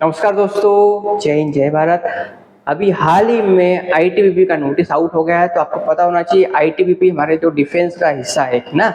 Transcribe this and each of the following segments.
नमस्कार दोस्तों, जय हिंद जय भारत। अभी हाल ही में आईटीबीपी का नोटिस आउट हो गया है, तो आपको पता होना चाहिए आईटीबीपी हमारे जो डिफेंस का हिस्सा है ना।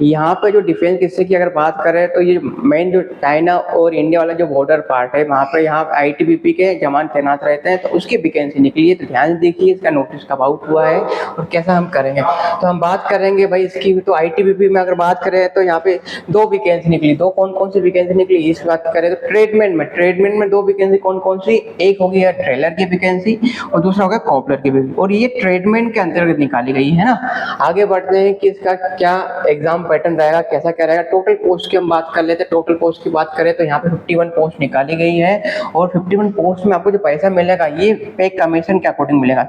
यहाँ पे जो डिफेंस हिस्से की अगर बात करें तो ये मेन जो चाइना और इंडिया वाला जो बॉर्डर पार्ट है वहाँ पे यहाँ आईटीबीपी के जवान तैनात रहते हैं, तो उसकी वैकेंसी निकली है। तो ध्यान से देखिए इसका नोटिस कब आउट हुआ है और कैसा हम करेंगे। तो हम बात करेंगे भाई इसकी। तो आईटीबीपी में अगर बात करें तो यहाँ पे दो वैकेंसी निकली। दो कौन कौन सी वैकेंसी निकली इस बात करें तो ट्रेडमेंट में दो वैकेंसी कौन कौन सी, एक होगी ट्रेलर की वैकेंसी और दूसरा होगा कॉपलर की वैकेंसी, और ये ट्रेडमेंट के अंतर्गत निकाली गई है ना। आगे बढ़ते हैं कि इसका क्या एग्जाम पैटर्न रहेगा, कैसा क्या रहेगा। टोटल पोस्ट की हम बात कर लेते हैं। टोटल पोस्ट की बात करें तो यहाँ पे 51 पोस्ट निकाली गई है, और 51 पोस्ट में आपको जो पैसा मिलेगा ये पे कमीशन के अकॉर्डिंग मिलेगा।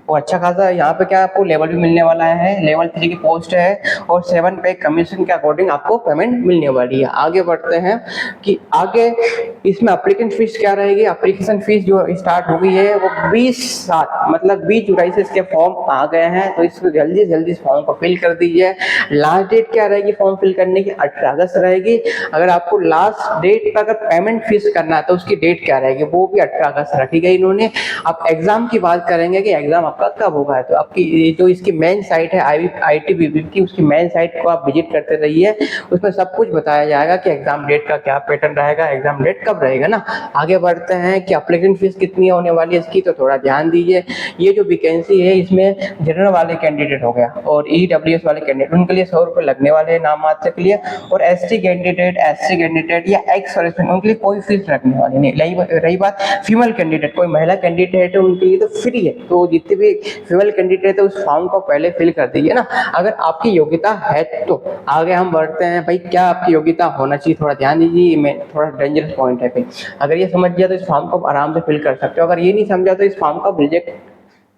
और अच्छा खासा यहाँ पे क्या आपको लेवल भी मिलने वाला है, लेवल 3 की पोस्ट है, और 7 पे कमीशन के अकॉर्डिंग आपको पेमेंट मिलने वाली है। आगे बढ़ते हैं कि आगे इसमें एप्लीकेशन फीस क्या रहेगी। एप्लीकेशन फीस जो स्टार्ट हो गई है वो 20/7 मतलब 20 जुलाई से इसके फॉर्म आ गए हैं, तो इसको जल्दी जल्दी इस फॉर्म को फिल कर दीजिए। लास्ट डेट क्या रहेगी फॉर्म फिल करने की, 18 अगस्त रहेगी। अगर आपको लास्ट डेट पर अगर पेमेंट फीस करना है तो उसकी डेट क्या रहेगी, वो भी 18 अगस्त रखी गई इन्होंने। अब एग्जाम की बात करेंगे कि एग्जाम आपका कब होगा, तो आपकी जो इसकी मेन साइट है आईटीबीपी की, उसकी मेन साइट को आप विजिट करते रहिए। उसमें सब कुछ बताया जाएगा कि एग्जाम डेट का क्या पैटर्न रहेगा, एग्जाम डेट कब रहेगा ना। आगे बढ़ते हैं कि एप्लीकेशन फीस कितनी होने वाली है इसकी, तो थोड़ा ध्यान दीजिए। ये जो वैकेंसी है इसमें जनरल वाले कैंडिडेट हो गया और ईडब्ल्यूएस वाले कैंडिडेट, उनके लिए 100 रुपये लगने वाले हैं नाम मात्र के लिए। और एससी कैंडिडेट या एक्स सर्विसमैन उनके लिए कोई फीस रखने वाली नहीं। रही बात फीमेल कैंडिडेट, कोई महिला कैंडिडेट है उनके लिए तो फ्री है। तो जितने भी फीमेल कैंडिडेट है उस फॉर्म को पहले फिल कर दीजिए ना, अगर आपकी योग्यता है तो। आगे हम बढ़ते हैं भाई क्या आपकी योग्यता होना चाहिए, थोड़ा ध्यान दीजिए। मैं थोड़ा डेंजरस पॉइंट है भाई। अगर ये समझ गया तो इस फॉर्म को आराम से फिल कर सकते हो। अगर ये नहीं समझा तो इस फॉर्म का रिजेक्ट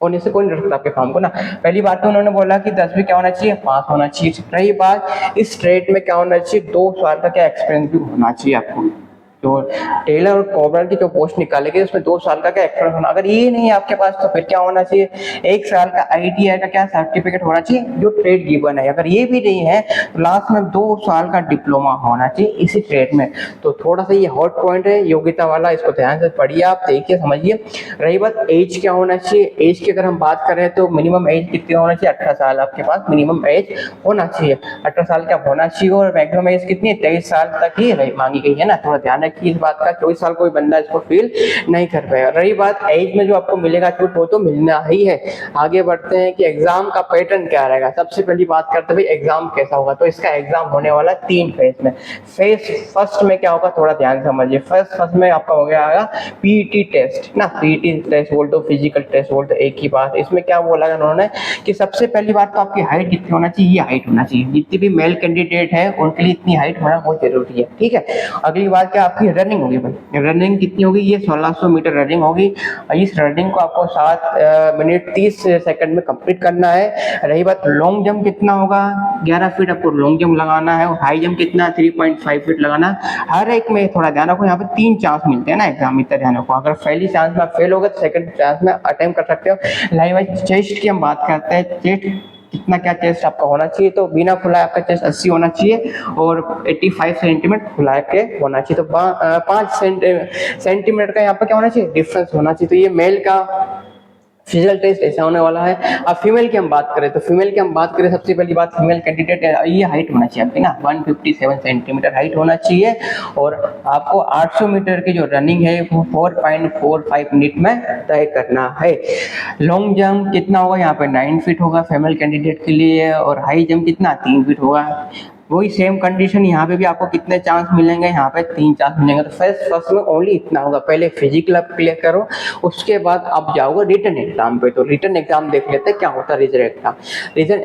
होने से कोई नहीं रखता आपके फॉर्म को ना। पहली बात तो उन्होंने बोला कि 10वीं क्या होना चाहिए, पास होना चाहिए। रही बात इस ट्रेड में क्या होना चाहिए, 2 साल का क्या एक्सपीरियंस भी होना चाहिए आपको। तो टेलर और कॉबलर की जो पोस्ट निकालेगी उसमें 2 साल का क्या एक्सपीरियंस होना। अगर ये नहीं है आपके पास तो फिर क्या होना चाहिए, 1 साल का आईटीआई का क्या सर्टिफिकेट होना चाहिए जो ट्रेड गिवन है। अगर ये भी नहीं है तो लास्ट में 2 साल का डिप्लोमा होना चाहिए इसी ट्रेड में। तो थोड़ा सा ये हॉट पॉइंट है योग्यता वाला, इसको ध्यान से पढ़िए, आप देखिए समझिए। रही बात एज क्या होना चाहिए, एज की अगर हम बात करें तो मिनिमम एज कितनी होना चाहिए, 18 साल आपके पास मिनिमम एज होना चाहिए। 18 साल का होना चाहिए, और मैक्सिमम एज कितनी है, 23 साल तक ही मांगी गई है ना। थोड़ा ध्यान कि इस बात का 24 साल कोई बंदा इसको फील नहीं कर पाएगा। रही बात एज में जो आपको मिलेगा छूट वो तो मिलना ही है। आगे बढ़ते हैं कि एग्जाम का पैटर्न क्या रहेगा। सबसे पहली बात करते हैं एग्जाम कैसा होगा, तो इसका एग्जाम होने वाला 3 फेज में। फेज फर्स्ट में क्या होगा थोड़ा ध्यान समझिए। फर्स्ट में आपका हो गया पीईटी टेस्ट ना, पीईटी टेस्ट बोल दो, फिजिकल टेस्ट बोल दो, एक ही बात। इसमें क्या बोला उन्होंने कि सबसे पहली बात तो आपकी हाइट कितनी होना चाहिए, ये हाइट होना चाहिए। जितनी भी मेल कैंडिडेट है उनके लिए इतनी हाइट होना बहुत जरूरी है, ठीक है। अगली बात क्या आपकी रनिंग होगी भाई, रनिंग कितनी होगी, ये 1600 मीटर रनिंग होगी। इस रनिंग को आपको 7 मिनट 30 सेकंड में कंप्लीट करना है। रही बात लॉन्ग जंप कितना होगा, 11 फीट आपको लॉन्ग जंप लगाना है, और हाई जंप कितना 3.5 फीट लगाना है। हर एक में थोड़ा ध्यान रखो, यहाँ पे 3 चांस मिलते हैं ना एग्जाम, इतना ध्यान रखो। अगर पहली चांस में फेल हो गए तो सेकंड चांस में अटेम्प्ट कर सकते हो। लाइव वाइज चेस्ट की हम बात करते हैं, चेस्ट कितना क्या चेस्ट आपका होना चाहिए, तो बिना फुलाए आपका चेस्ट 80 होना चाहिए, और 85 सेंटीमीटर फुला के होना चाहिए। तो 5 सेंटीमीटर का यहाँ पर क्या होना चाहिए, डिफरेंस होना चाहिए। तो ये मेल का फिजिकल टेस्ट ऐसा होने वाला है। अब फीमेल की हम बात करें तो सबसे पहली बात फीमेल कैंडिडेट ये हाइट होना चाहिए आपकी ना 157 सेंटीमीटर हाइट होना चाहिए, और आपको 800 मीटर की जो रनिंग है वो 4.45 मिनट में तय करना है। लॉन्ग जंप कितना होगा, यहाँ पे 9 फीट होगा फीमेल कैंडिडेट के लिए, और हाई जंप कितना 3 फीट होगा। वही सेम कंडीशन यहाँ पे भी आपको कितने चांस मिलेंगे, यहाँ पे 3 चांस मिलेंगे। तो फर्स्ट में ओनली इतना होगा, पहले फिजिकल आप क्लियर करो, उसके बाद आप जाओगे रिटन एग्जाम पे। तो रिटन एग्जाम देख लेते हैं क्या होता है रिटन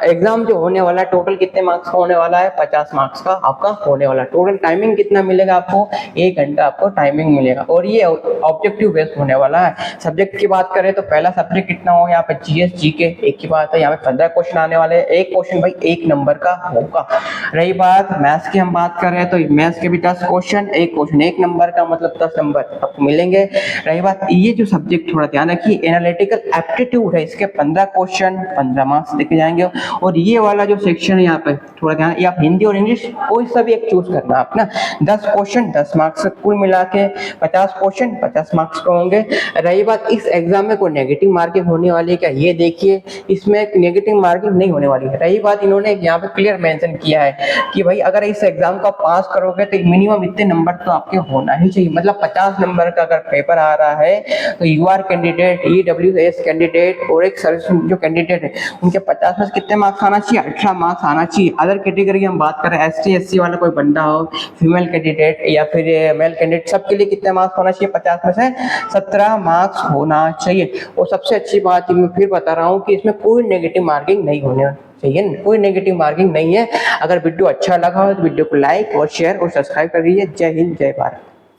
एग्जाम जो होने वाला है। टोटल कितने मार्क्स का होने वाला है, 50 मार्क्स का आपका होने वाला है। टोटल टाइमिंग कितना मिलेगा आपको, 1 घंटा आपको टाइमिंग मिलेगा, और ये ऑब्जेक्टिव बेस्ड होने वाला है। सब्जेक्ट की बात करें तो पहला सब्जेक्ट कितना होगा, यहाँ पे जीएस जीके एक ही बात है, यहाँ पे 15 क्वेश्चन आने वाले हैं। एक क्वेश्चन भाई 1 नंबर का होगा। रही बात मैथ्स की हम बात कर रहे हैं तो मैथ्स के भी 10 क्वेश्चन, एक क्वेश्चन 1 नंबर का, मतलब 10 नंबर आपको मिलेंगे। रही बात ये जो सब्जेक्ट थोड़ा ध्यान रखिए, एनालिटिकल एप्टीट्यूड है, इसके 15 क्वेश्चन 15 मार्क्स देखे जाएंगे। और ये वाला जो सेक्शन है यहाँ पे थोड़ा ध्यान, ये आप हिंदी और इंग्लिश कोई सा भी एक चूज करना आप ना, 10 क्वेश्चन 10 मार्क्स, कुल मिला के 50 क्वेश्चन 50 मार्क्स का होंगे। रही बात इस एग्जाम में कोई नेगेटिव मार्किंग होने वाली है क्या, ये देखिए इसमें नेगेटिव मार्किंग नहीं होने वाली है। रही बात इन्होंने यहाँ पे क्लियर मेंशन किया है कि भाई अगर इस एग्जाम का पास करोगे तो मिनिमम इतने नंबर तो आपके होना ही चाहिए, मतलब 50 नंबर का अगर पेपर आ रहा है तो you are candidate, EWS candidate और एक सर्विस जो कैंडिडेट है उनके 50 में कितने मार्क्स आना चाहिए, 18 मार्क्स आना चाहिए। अदर कैटेगरी की हम बात करें, ST SC वाला कोई बंदा हो, फीमेल कैंडिडेट या फिर मेल कैंडिडेट, सबके लिए कितने मार्क्स होना चाहिए, 50 में से 17 मार्क्स होना चाहिए। और सबसे अच्छी बात मैं फिर बता रहा हूँ कि इसमें कोई नेगेटिव मार्किंग नहीं होने चाहिए, कोई नेगेटिव मार्किंग नहीं है। अगर वीडियो अच्छा लगा हो तो वीडियो को लाइक और शेयर और सब्सक्राइब कर दीजिए। जय हिंद, जय भारत।